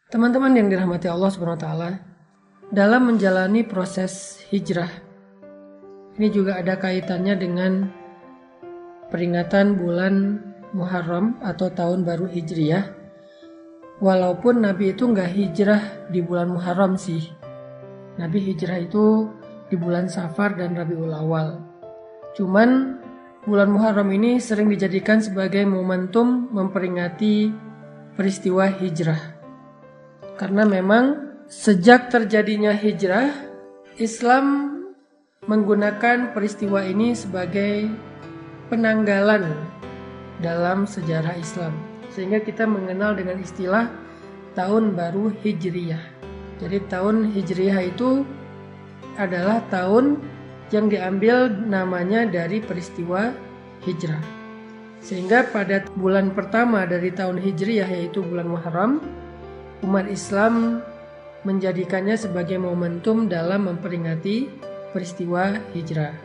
Teman-teman yang dirahmati Allah Subhanahu wa taala, dalam menjalani proses hijrah ini juga ada kaitannya dengan peringatan bulan Muharram atau tahun baru Hijriyah. Walaupun Nabi itu nggak hijrah di bulan Muharram sih. Nabi hijrah itu di bulan Safar dan Rabiul Awal. Cuman bulan Muharram ini sering dijadikan sebagai momentum memperingati peristiwa hijrah. Karena memang sejak terjadinya hijrah, Islam menggunakan peristiwa ini sebagai penanggalan dalam sejarah Islam. Sehingga kita mengenal dengan istilah tahun baru Hijriyah. Jadi tahun Hijriyah itu adalah tahun yang diambil namanya dari peristiwa hijrah. Sehingga pada bulan pertama dari tahun Hijriyah yaitu bulan Muharram, umat Islam menjadikannya sebagai momentum dalam memperingati peristiwa hijrah.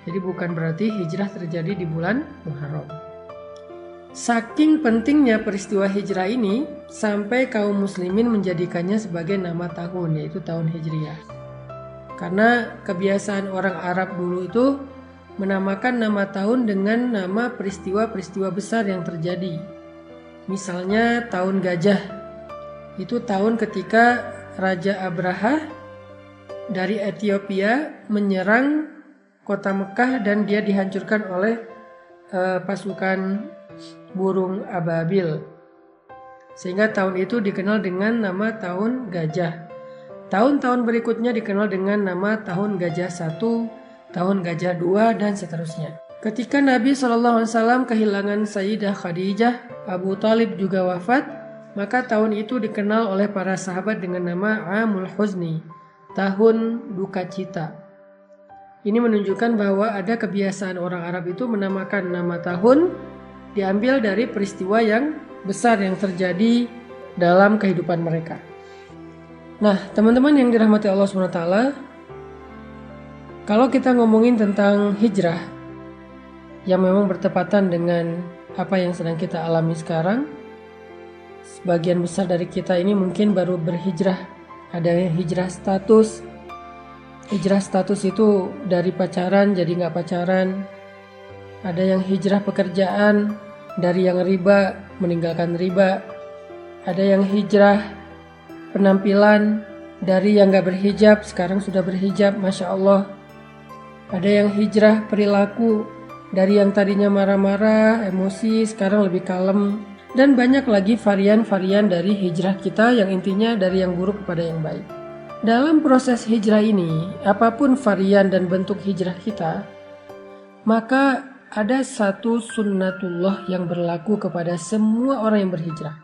Jadi bukan berarti hijrah terjadi di bulan Muharram. Saking pentingnya peristiwa hijrah ini, sampai kaum muslimin menjadikannya sebagai nama tahun, yaitu tahun Hijriyah. Karena kebiasaan orang Arab dulu itu menamakan nama tahun dengan nama peristiwa-peristiwa besar yang terjadi. Misalnya tahun gajah. Itu tahun ketika Raja Abraha dari Ethiopia menyerang kota Mekah dan dia dihancurkan oleh pasukan burung ababil. Sehingga tahun itu dikenal dengan nama tahun gajah. Tahun-tahun berikutnya dikenal dengan nama tahun gajah 1, tahun gajah 2 dan seterusnya. Ketika Nabi SAW kehilangan Sayyidah Khadijah, Abu Talib juga wafat, maka tahun itu dikenal oleh para sahabat dengan nama Amul Huzni, tahun duka cita. Ini menunjukkan bahwa ada kebiasaan orang Arab itu menamakan nama tahun diambil dari peristiwa yang besar yang terjadi dalam kehidupan mereka. Nah, teman-teman yang dirahmati Allah SWT, kalau kita ngomongin tentang hijrah yang memang bertepatan dengan apa yang sedang kita alami sekarang, sebagian besar dari kita ini mungkin baru berhijrah. Ada yang hijrah status. Hijrah status itu dari pacaran jadi nggak pacaran. Ada yang hijrah pekerjaan, dari yang riba meninggalkan riba. Ada yang hijrah penampilan, dari yang nggak berhijab sekarang sudah berhijab, Masya Allah. Ada yang hijrah perilaku, dari yang tadinya marah-marah, emosi sekarang lebih kalem. Dan banyak lagi varian-varian dari hijrah kita yang intinya dari yang buruk kepada yang baik. Dalam proses hijrah ini, apapun varian dan bentuk hijrah kita, maka ada satu sunnatullah yang berlaku kepada semua orang yang berhijrah.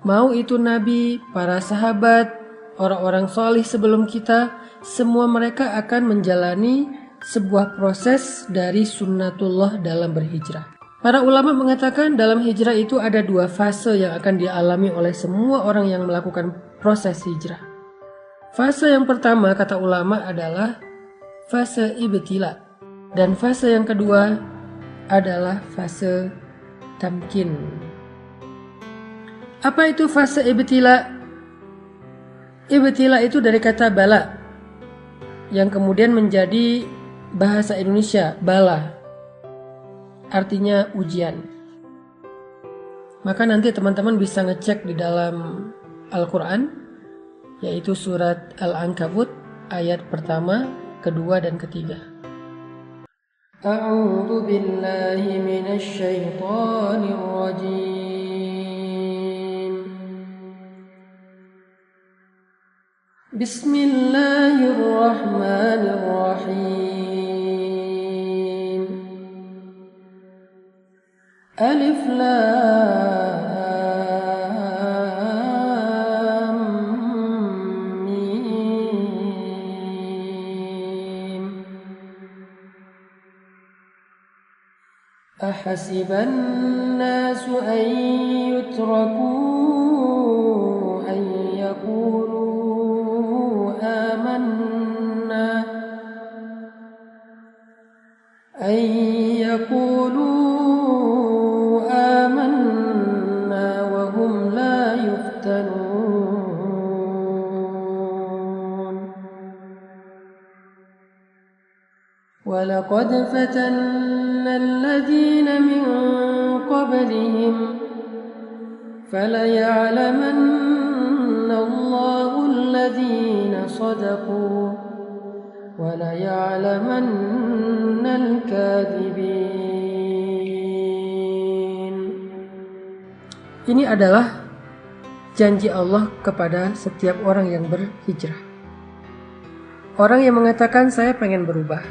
Mau itu Nabi, para sahabat, orang-orang solih sebelum kita, semua mereka akan menjalani sebuah proses dari sunnatullah dalam berhijrah. Para ulama mengatakan dalam hijrah itu ada 2 fase yang akan dialami oleh semua orang yang melakukan proses hijrah. Fase yang pertama kata ulama adalah fase ibtila. Dan fase yang kedua adalah fase tamkin. Apa itu fase ibtila? Ibtila itu dari kata bala, yang kemudian menjadi bahasa Indonesia bala. Artinya ujian. Maka nanti teman-teman bisa ngecek di dalam Al-Quran, yaitu surat Al-Ankabut ayat pertama, kedua dan ketiga. A'udzu billahi minasy syaithanir rajim. Bismillahirrahmanirrahim. Alif Lam Mim. Ahasiban nasu an yutraku an yaqulu amanna an yaqulu آمنا وهم لا يفتنون ولقد فتنا الذين من قبلهم فليعلمن الله الذين صدقوا وَلَيَعْلَمَنَّ الْكَاذِبِينَ. Ini adalah janji Allah kepada setiap orang yang berhijrah. Orang yang mengatakan saya pengen berubah.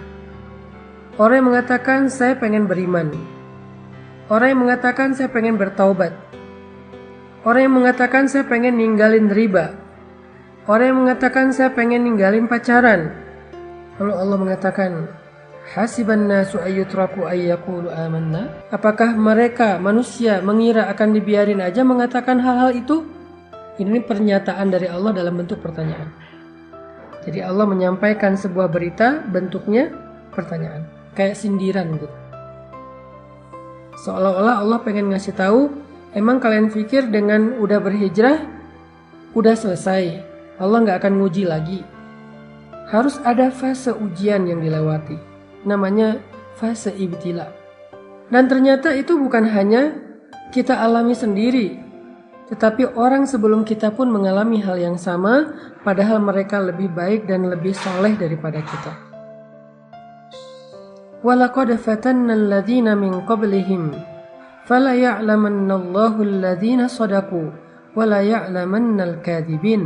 Orang yang mengatakan saya pengen beriman. Orang yang mengatakan saya pengen bertaubat. Orang yang mengatakan saya pengen ninggalin riba. Orang yang mengatakan saya pengen ninggalin pacaran. Lalu Allah mengatakan, hasiban nasu ayyutraku ayyaqulu amanna? Apakah mereka manusia mengira akan dibiarin aja mengatakan hal-hal itu? Ini pernyataan dari Allah dalam bentuk pertanyaan. Jadi Allah menyampaikan sebuah berita bentuknya pertanyaan, kayak sindiran gitu. Seolah-olah Allah pengen ngasih tahu, emang kalian pikir dengan udah berhijrah udah selesai, Allah nggak akan nguji lagi. Harus ada fase ujian yang dilewati, namanya fase ibtila. Dan ternyata itu bukan hanya kita alami sendiri, tetapi orang sebelum kita pun mengalami hal yang sama, padahal mereka lebih baik dan lebih soleh daripada kita. وَلَقَدْ فَتَنَّا الَّذِينَ مِنْ قَبْلِهِمْ فَلَيَعْلَمَنَّ اللَّهُ الَّذِينَ صَدَقُوا وَلَيَعْلَمَنَّ الْكَاذِبِينَ.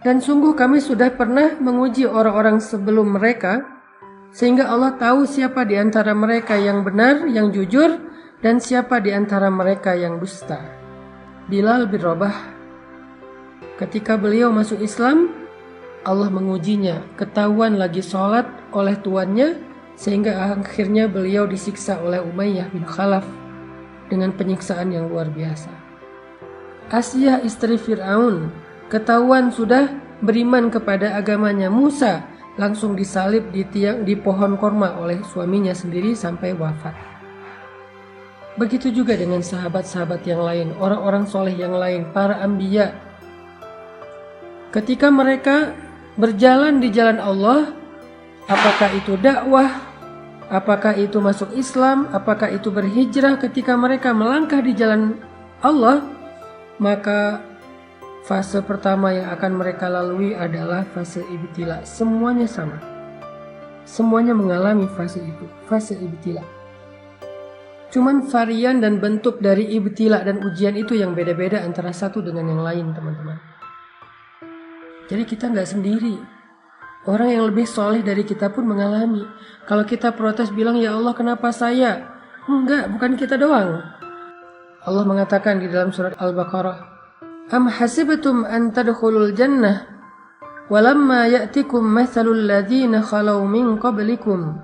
Dan sungguh kami sudah pernah menguji orang-orang sebelum mereka, sehingga Allah tahu siapa di antara mereka yang benar, yang jujur, dan siapa di antara mereka yang dusta. Bilal bin Rabah, ketika beliau masuk Islam, Allah mengujinya, ketahuan lagi sholat oleh tuannya, sehingga akhirnya beliau disiksa oleh Umayyah bin Khalaf dengan penyiksaan yang luar biasa. Asyah istri Fir'aun, ketahuan sudah beriman kepada agamanya Musa, langsung disalib di pohon korma oleh suaminya sendiri sampai wafat. Begitu juga dengan sahabat-sahabat yang lain, orang-orang soleh yang lain, para anbiya. Ketika mereka berjalan di jalan Allah, apakah itu dakwah, apakah itu masuk Islam, apakah itu berhijrah, ketika mereka melangkah di jalan Allah, maka fase pertama yang akan mereka lalui adalah fase ibtila. Semuanya sama. Semuanya mengalami fase itu, fase ibtila. Cuman varian dan bentuk dari ibtila dan ujian itu yang beda-beda antara satu dengan yang lain, teman-teman. Jadi kita nggak sendiri. Orang yang lebih soleh dari kita pun mengalami. Kalau kita protes bilang, ya Allah kenapa saya? Enggak, bukan kita doang. Allah mengatakan di dalam surat Al-Baqarah, Am hasibtum an tadkhulul jannah walamma ya'tikum mathalul ladzina khalau min qablikum.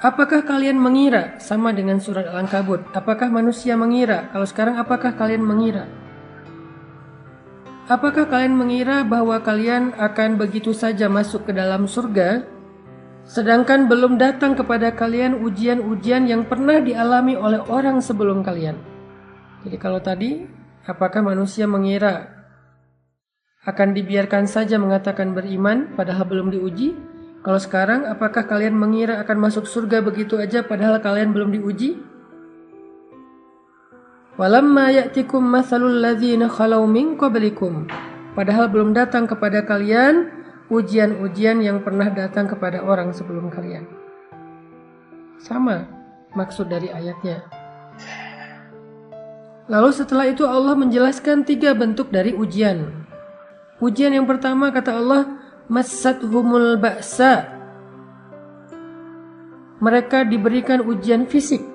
Apakah kalian mengira, sama dengan surat Al-Ankabut, apakah manusia mengira? Kalau sekarang apakah kalian mengira? Apakah kalian mengira bahwa kalian akan begitu saja masuk ke dalam surga, sedangkan belum datang kepada kalian ujian-ujian yang pernah dialami oleh orang sebelum kalian? Jadi kalau tadi, apakah manusia mengira akan dibiarkan saja mengatakan beriman padahal belum diuji? Kalau sekarang, apakah kalian mengira akan masuk surga begitu aja padahal kalian belum diuji? Walamma ya'tikum mathalul ladzina khalau min qablikum. Padahal belum datang kepada kalian ujian-ujian yang pernah datang kepada orang sebelum kalian. Sama maksud dari ayatnya. Lalu setelah itu Allah menjelaskan 3 bentuk dari ujian. Ujian yang pertama kata Allah, massathumul ba'sa. Mereka diberikan ujian fisik.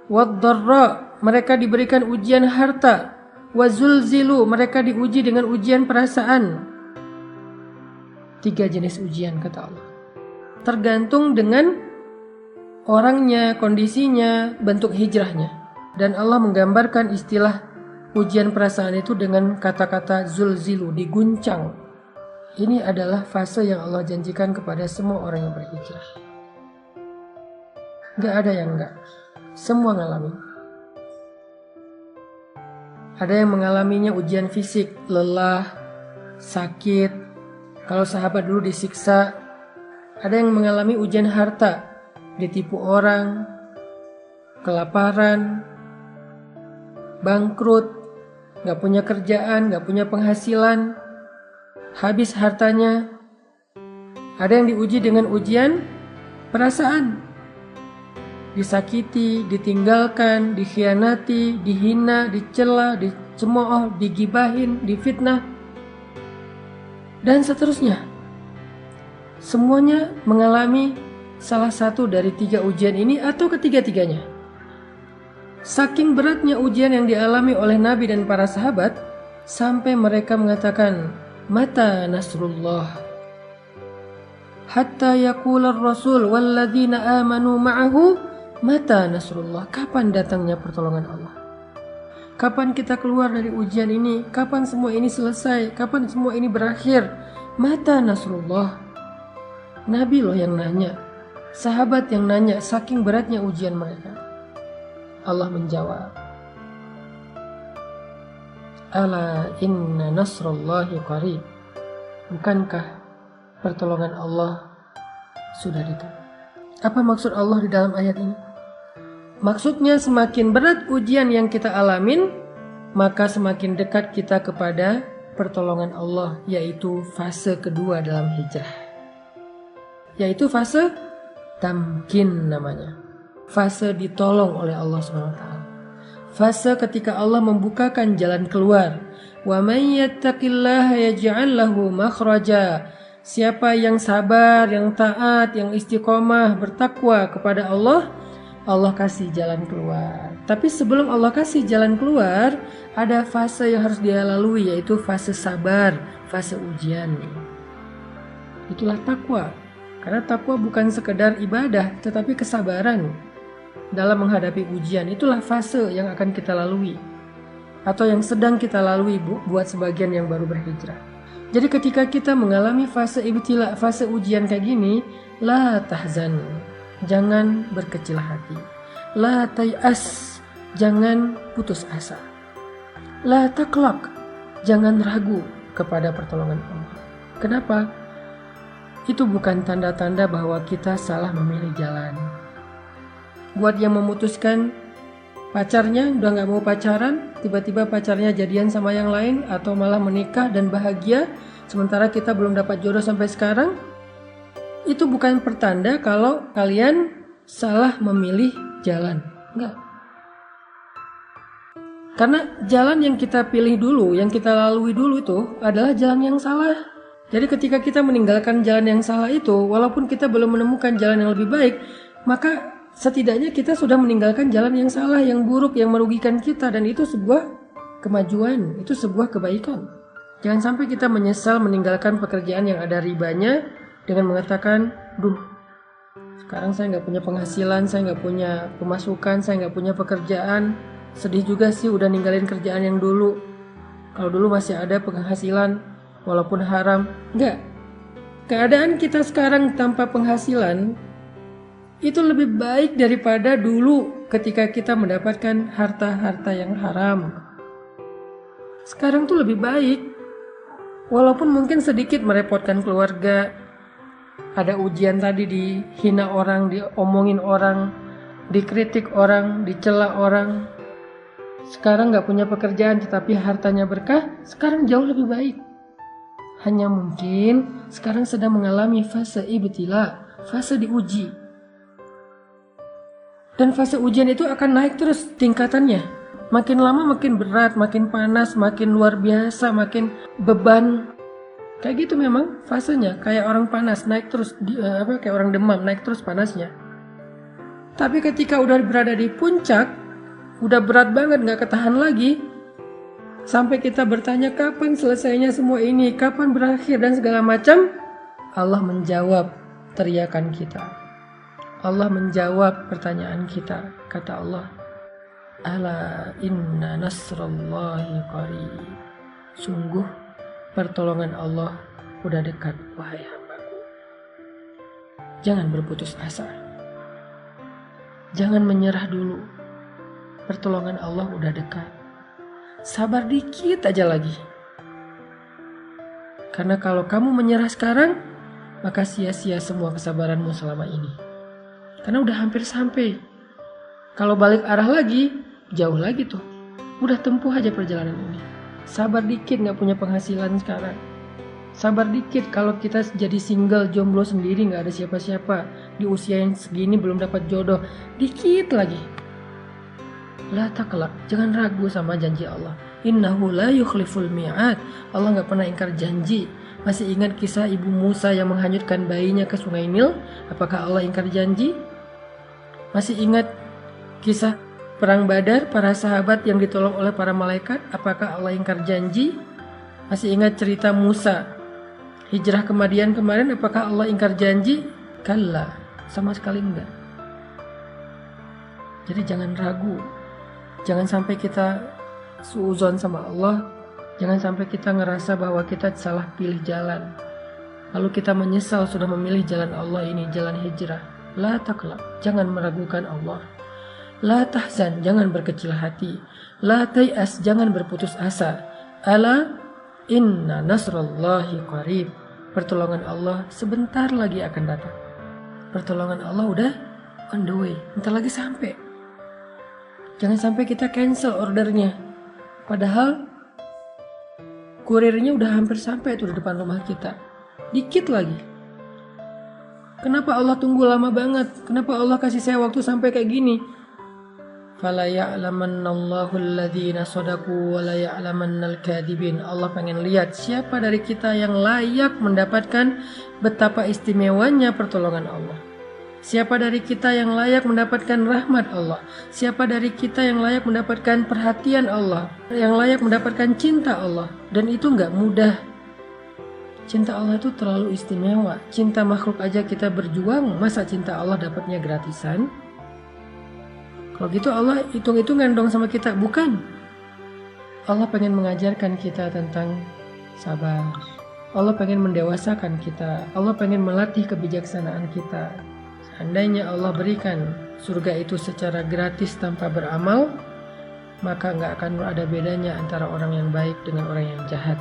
Wad-dharra, mereka diberikan ujian harta. Wazulzilu, mereka diuji dengan ujian perasaan. 3 jenis ujian kata Allah. Tergantung dengan orangnya, kondisinya, bentuk hijrahnya. Dan Allah menggambarkan istilah ujian perasaan itu dengan kata-kata zulzilu, diguncang. Ini adalah fase yang Allah janjikan kepada semua orang yang berhijrah. Gak ada yang enggak. Semua ngalamin. Ada yang mengalaminya ujian fisik, lelah, sakit. Kalau sahabat dulu disiksa. Ada yang mengalami ujian harta, ditipu orang, kelaparan, bangkrut, gak punya kerjaan, gak punya penghasilan, habis hartanya. Ada yang diuji dengan ujian perasaan, disakiti, ditinggalkan, dikhianati, dihina, dicela, dicemooh, digibahin, difitnah, dan seterusnya. Semuanya mengalami salah satu dari 3 ujian ini atau ketiga-tiganya. Saking beratnya ujian yang dialami oleh Nabi dan para sahabat, sampai mereka mengatakan, "Mata nasrullah?" Hatta yaqula ar-rasul walladzina amanu ma'ahu, "Mata nasrullah?" Kapan datangnya pertolongan Allah? Kapan kita keluar dari ujian ini? Kapan semua ini selesai? Kapan semua ini berakhir? Mata nasrullah? Nabi loh yang nanya, sahabat yang nanya, saking beratnya ujian mereka. Allah menjawab, "Ala inna nasrullahi qarib." Bukankah pertolongan Allah sudah dekat? Apa maksud Allah di dalam ayat ini? Maksudnya semakin berat ujian yang kita alamin, maka semakin dekat kita kepada pertolongan Allah, yaitu fase kedua dalam hijrah. Yaitu fase tamkin namanya. Fase ditolong oleh Allah SWT. Fase ketika Allah membukakan jalan keluar. Wa may yattaqillaha yaj'al lahu makhraja. Siapa yang sabar, yang taat, yang istiqomah, bertakwa kepada Allah, Allah kasih jalan keluar. Tapi sebelum Allah kasih jalan keluar, ada fase yang harus dia lalui, yaitu fase sabar, fase ujian. Itulah takwa. Karena takwa bukan sekedar ibadah, tetapi kesabaran dalam menghadapi ujian. Itulah fase yang akan kita lalui, atau yang sedang kita lalui buat sebagian yang baru berhijrah. Jadi ketika kita mengalami fase ibtila, fase ujian kayak gini, la tahzan, jangan berkecil hati. La tay'as, jangan putus asa. La taqlaq, jangan ragu kepada pertolongan Allah. Kenapa? Itu bukan tanda-tanda bahwa kita salah memilih jalan. Buat yang memutuskan pacarnya udah gak mau pacaran, tiba-tiba pacarnya jadian sama yang lain, atau malah menikah dan bahagia, sementara kita belum dapat jodoh sampai sekarang, itu bukan pertanda kalau kalian salah memilih jalan. Enggak. Karena jalan yang kita pilih dulu, yang kita lalui dulu itu adalah jalan yang salah. Jadi ketika kita meninggalkan jalan yang salah itu, walaupun kita belum menemukan jalan yang lebih baik, maka setidaknya kita sudah meninggalkan jalan yang salah, yang buruk, yang merugikan kita, dan itu sebuah kemajuan, itu sebuah kebaikan. Jangan sampai kita menyesal meninggalkan pekerjaan yang ada ribanya dengan mengatakan, "Duh, sekarang saya nggak punya penghasilan, saya nggak punya pemasukan, saya nggak punya pekerjaan. Sedih juga sih udah ninggalin kerjaan yang dulu. Kalau dulu masih ada penghasilan, walaupun haram." Enggak. Keadaan kita sekarang tanpa penghasilan itu lebih baik daripada dulu ketika kita mendapatkan harta-harta yang haram. Sekarang tuh lebih baik. Walaupun mungkin sedikit merepotkan keluarga. Ada ujian tadi, dihina orang, diomongin orang, dikritik orang, dicela orang. Sekarang gak punya pekerjaan tetapi hartanya berkah, sekarang jauh lebih baik. Hanya mungkin sekarang sedang mengalami fase ibtila, fase diuji. Dan fase ujian itu akan naik terus tingkatannya. Makin lama makin berat, makin panas, makin luar biasa, makin beban. Kayak gitu memang fasenya, kayak orang panas, naik terus, kayak orang demam, naik terus panasnya. Tapi ketika udah berada di puncak, udah berat banget, gak ketahan lagi, sampai kita bertanya kapan selesainya semua ini, kapan berakhir dan segala macam, Allah menjawab teriakan kita. Allah menjawab pertanyaan kita. Kata Allah, "Ala inna nasrallahi qarib." Sungguh pertolongan Allah udah dekat, wahai hambaku. Jangan berputus asa. Jangan menyerah dulu. Pertolongan Allah udah dekat. Sabar dikit aja lagi. Karena kalau kamu menyerah sekarang, maka sia-sia semua kesabaranmu selama ini. Karena udah hampir sampai. Kalau balik arah lagi, jauh lagi tuh. Udah tempuh aja perjalanan ini. Sabar dikit, gak punya penghasilan sekarang. Sabar dikit kalau kita jadi single, jomblo sendiri, gak ada siapa-siapa. Di usia yang segini belum dapat jodoh. Dikit lagi. La taqlaq, jangan ragu sama janji Allah. Innahu la yukhliful mi'ad. Allah gak pernah ingkar janji. Masih ingat kisah ibu Musa yang menghanyutkan bayinya ke sungai Nil? Apakah Allah ingkar janji? Masih ingat kisah perang Badar, para sahabat yang ditolong oleh para malaikat? Apakah Allah ingkar janji? Masih ingat cerita Musa hijrah ke Madian kemarin? Apakah Allah ingkar janji? Kalla, sama sekali enggak. Jadi jangan ragu. Jangan sampai kita suuzon sama Allah. Jangan sampai kita ngerasa bahwa kita salah pilih jalan. Lalu kita menyesal sudah memilih jalan Allah ini, jalan hijrah. La taqlaq, jangan meragukan Allah. La tahzan, jangan berkecil hati. La tay'as, jangan berputus asa. Ala inna nasrallahi qarib. Pertolongan Allah sebentar lagi akan datang. Pertolongan Allah udah on the way, bentar lagi sampai. Jangan sampai kita cancel ordernya. Padahal kurirnya udah hampir sampai tuh di depan rumah kita. Dikit lagi. Kenapa Allah tunggu lama banget? Kenapa Allah kasih saya waktu sampai kayak gini? Fala ya'lamannallahu alladhina shadaqu wa la ya'lamannal kadhibin. Allah pengen lihat siapa dari kita yang layak mendapatkan betapa istimewanya pertolongan Allah. Siapa dari kita yang layak mendapatkan rahmat Allah? Siapa dari kita yang layak mendapatkan perhatian Allah? Yang layak mendapatkan cinta Allah? Dan itu gak mudah. Cinta Allah itu terlalu istimewa. Cinta makhluk aja kita berjuang, masa cinta Allah dapatnya gratisan? Kalau gitu Allah hitung-hitungan dong sama kita. Bukan. Allah pengen mengajarkan kita tentang sabar. Allah pengen mendewasakan kita. Allah pengen melatih kebijaksanaan kita. Seandainya Allah berikan surga itu secara gratis tanpa beramal, maka gak akan ada bedanya antara orang yang baik dengan orang yang jahat.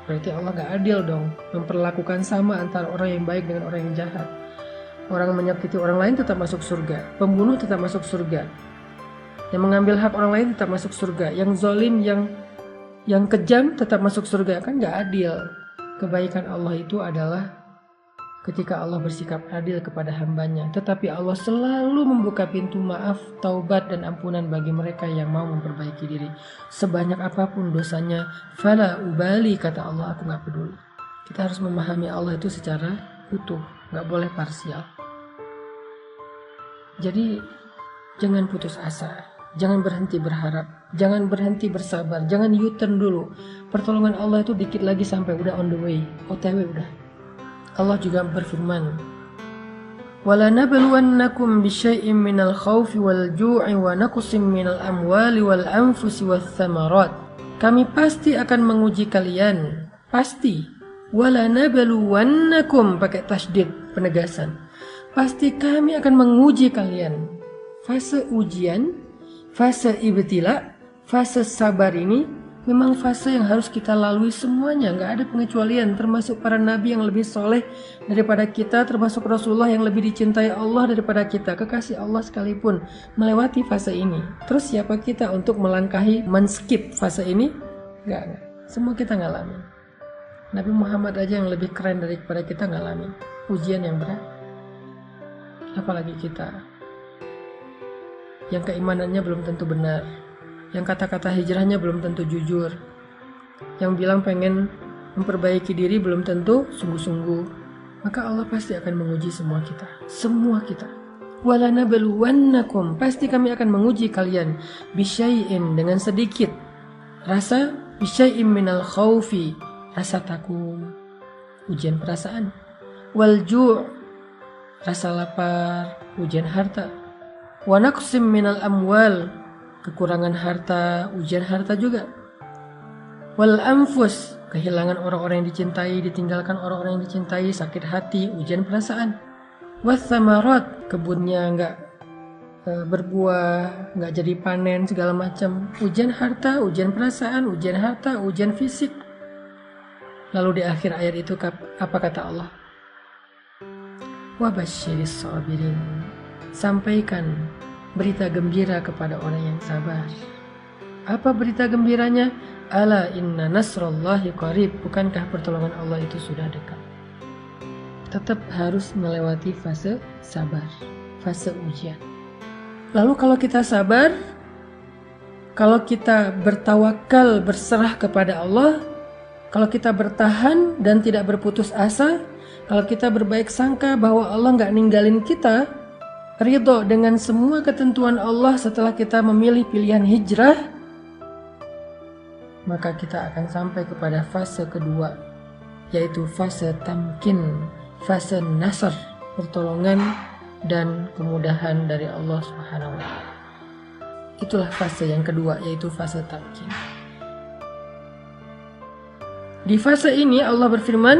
Berarti Allah gak adil dong, memperlakukan sama antara orang yang baik dengan orang yang jahat. Orang yang menyakiti orang lain tetap masuk surga, pembunuh tetap masuk surga, yang mengambil hak orang lain tetap masuk surga, yang zalim, yang kejam tetap masuk surga. Kan gak adil. Kebaikan Allah itu adalah ketika Allah bersikap adil kepada hambanya. Tetapi Allah selalu membuka pintu maaf, taubat dan ampunan bagi mereka yang mau memperbaiki diri. Sebanyak apapun dosanya, fala ubali, kata Allah, aku gak peduli. Kita harus memahami Allah itu secara utuh, gak boleh parsial. Jadi jangan putus asa, jangan berhenti berharap, jangan berhenti bersabar, jangan U-turn dulu. Pertolongan Allah itu dikit lagi sampai, udah on the way, OTW udah. Allah juga berfirman, وَلَنَبْلُوَنَّكُمْ بِشَيْءٍ مِّنَ الْخَوْفِ وَالْجُوعِ وَنَقْصٍ مِّنَ الْأَمْوَالِ وَالْأَنفُسِ وَالثَّمَرَاتِ. Kami pasti akan menguji kalian, pasti. وَلَنَبْلُوَنَّكُمْ, pakai tasydid, penegasan. Pasti kami akan menguji kalian. Fase ujian, fase ibtila, fase sabar ini memang fase yang harus kita lalui semuanya, gak ada pengecualian, termasuk para nabi yang lebih soleh daripada kita, termasuk Rasulullah yang lebih dicintai Allah daripada kita, kekasih Allah sekalipun melewati fase ini. Terus siapa kita untuk melangkahi, men-skip fase ini? Gak. Semua kita ngalamin. Nabi Muhammad aja yang lebih keren daripada kita ngalamin ujian yang berat. Apalagi kita yang keimanannya belum tentu benar, yang kata-kata hijrahnya belum tentu jujur, yang bilang pengen memperbaiki diri belum tentu sungguh-sungguh. Maka Allah pasti akan menguji semua kita. Semua kita. وَلَنَبْلُوَنَّكُمْ, pasti kami akan menguji kalian. Bisyai'in, dengan sedikit rasa, bisyai'in minal khawfi, rasa takut, ujian perasaan. Wal-ju', rasa lapar, ujian harta. Wa naqsim minal amwal, kekurangan harta, ujian harta juga. Wal anfus, kehilangan orang-orang yang dicintai, ditinggalkan orang-orang yang dicintai, sakit hati, ujian perasaan. Was samarat, kebunnya enggak berbuah, nggak jadi panen segala macam. Ujian harta, ujian perasaan, ujian harta, ujian fisik. Lalu di akhir ayat itu apa kata Allah? Wa basyiris sabirin. Sampaikan berita gembira kepada orang yang sabar. Apa berita gembiranya? Ala inna nasrallahi qarib. Bukankah pertolongan Allah itu sudah dekat? Tetap harus melewati fase sabar, fase ujian. Lalu kalau kita sabar, kalau kita bertawakal, berserah kepada Allah, kalau kita bertahan dan tidak berputus asa, kalau kita berbaik sangka bahwa Allah nggak ninggalin kita, ridho dengan semua ketentuan Allah setelah kita memilih pilihan hijrah, maka kita akan sampai kepada fase kedua, yaitu fase tamkin, fase nasr, pertolongan dan kemudahan dari Allah Subhanahu wa Ta'ala. Itulah fase yang kedua, yaitu fase tamkin. Di fase ini Allah berfirman,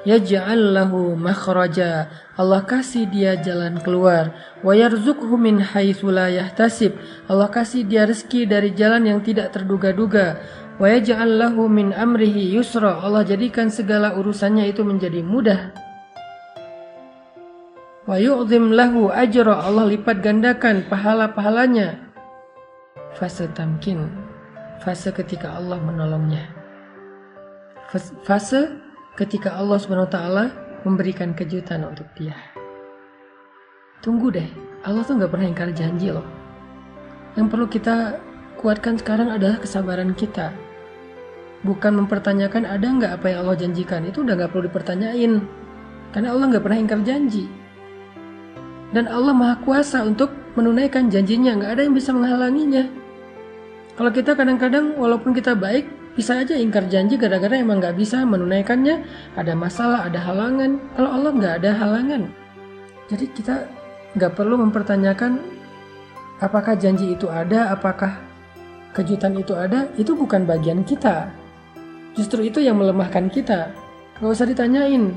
yaj'al lahu makhraja. Allah kasih dia jalan keluar. Wa yarzuqhu min haitsu la yahtasib. Allah kasih dia rezeki dari jalan yang tidak terduga-duga. Wa yaj'al lahu min amrihi yusra. Allah jadikan segala urusannya itu menjadi mudah. Wa yu'zim lahu ajra. Allah lipat gandakan pahala-pahalanya. Fase tamkin, fase ketika Allah menolongnya. Fase ketika Allah SWT memberikan kejutan untuk dia. Tunggu deh, Allah tuh gak pernah ingkar janji loh. Yang perlu kita kuatkan sekarang adalah kesabaran kita. Bukan mempertanyakan ada gak apa yang Allah janjikan. Itu udah gak perlu dipertanyain. Karena Allah gak pernah ingkar janji. Dan Allah Maha Kuasa untuk menunaikan janjinya. Gak ada yang bisa menghalanginya. Kalau kita kadang-kadang walaupun kita baik, bisa aja ingkar janji gara-gara emang gak bisa menunaikannya. Ada masalah, ada halangan. Kalau Allah gak ada halangan. Jadi kita gak perlu mempertanyakan apakah janji itu ada, apakah kejutan itu ada. Itu bukan bagian kita. Justru itu yang melemahkan kita. Gak usah ditanyain.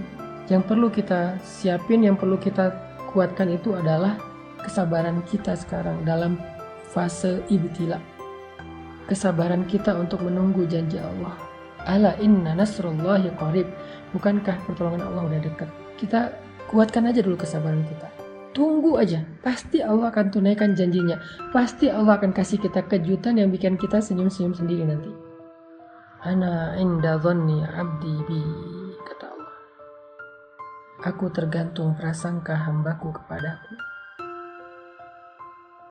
Yang perlu kita siapin, yang perlu kita kuatkan itu adalah kesabaran kita sekarang dalam fase ibtila. Kesabaran kita untuk menunggu janji Allah. Ala inna nasrullahi qarib. Bukankah pertolongan Allah udah dekat? Kita kuatkan aja dulu kesabaran kita. Tunggu aja. Pasti Allah akan tunaikan janjinya. Pasti Allah akan kasih kita kejutan yang bikin kita senyum-senyum sendiri nanti. Ana inda dhanni abdi bi, kata Allah. Aku tergantung prasangka hambaku kepadaku.